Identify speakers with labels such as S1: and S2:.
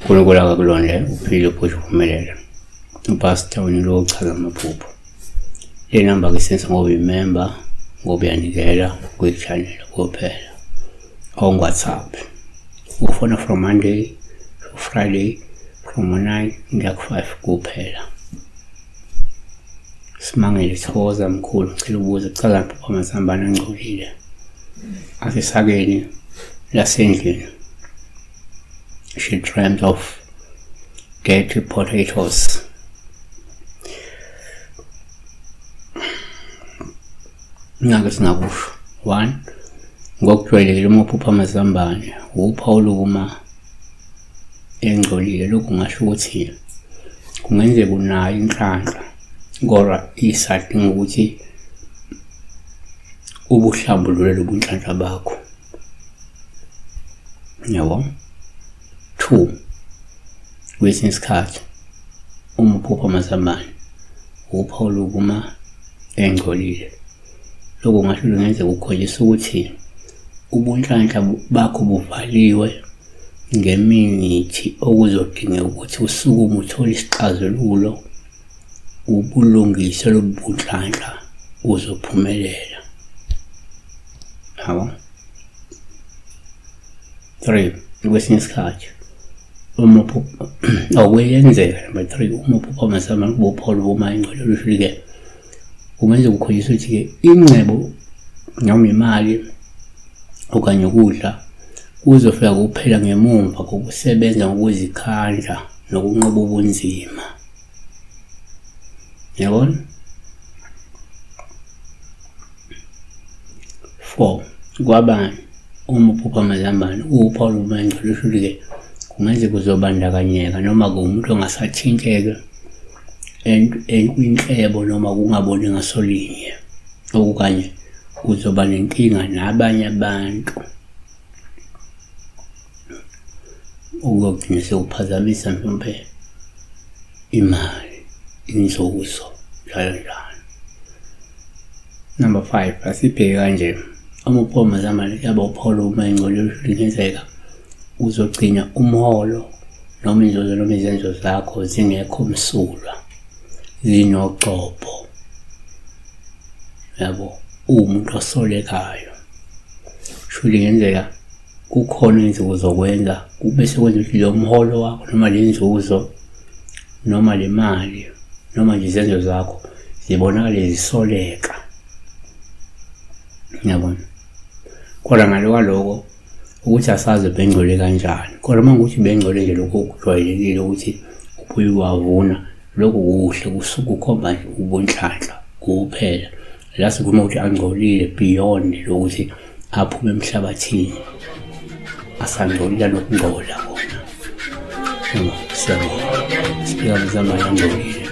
S1: Kulokula kakulonde uphile uphusha uphumelele. Upastor unilo uchaza amaphupho. Le number ke sense ngoba remember ngoba uyanikela kwi-channel kuphela. On WhatsApp. Ufona from Monday to Friday from 9 to 5 kuphela. Simangele sithokoza mkhulu ngicela ubuze kuchaza amaphupho amasambana angcolile. Asesakeni lasendlini. She dreamt of dirty potatoes. Nake singakusho 1 ngokujwayelekile amaphupho amazambane uphawu lokuma engcolile lokhu ngasho ukuthi kungenzeka unayo inhlanhla kodwa isadinga ukuthi ubuhlambulule lobunhlanhla bakho. Yabo 2 kwesinye isikhathi amaphupho amazambane uphawu lokuma engcolile lokho ngasho kungenzeka ukukhombisa ukuthi ubunhlanhla bakho buvaliwe ngemithi okuzodingeka ukuthi usukume uthole isixazululo ubulungise lobunhlanhla uzophumelela. Hawo 3 kwesinye isikhathi amaphupho awuyenzeka number 3 amaphupho amasambane ubuphawu boma engcolile luhlike kumenze ukukhombisa ukuthi ingcebo noma imali okanye ukudla kuzofika kuphela ngemumva kokusebenza ngokuzikhandla nokunqoba ubunzima. Yabona 4 kwabanye amaphupho amazambane uphawu loma engcolile luhlike kungenze kuzobandakanyeka noma kumuntu ongasathinteke inhlebo noma kungaboni ngasolinye okanye uzoba nenkinga nabanye abantu ukugcina sekuphazamisa mhlawumbe imali inzuzo njalo. Number 5 asibheke kanje amaphupho amazambane yaba uphawu loma engcolile lingenzeka uzogcina umholo noma inzuzo noma izenzo zakho zingekho msulwa zinocopho. Yabo umuntu osolekayo shule ngenzeka kukhona izinto zokwenza kube sekwenza ukuthi lo mholo wakho noma lenzuzo noma le mali noma nje izenzo zakho zibonakale zisoleka. Yabona kodwa ngaloko ukuthi asazi bengcole kanjani kodwa mangukuthi bengcole nje lokho kujwayelekile ukuthi ubuye wavuna lokho kuhle kusuka ukhomba nje ubunhlanhla kuphela la sikhuluma ukuthi angcolile beyond lokuthi aphume emhlabathini asangcolile nokungcola khona. Siyabonga sibika amazambane angcolile.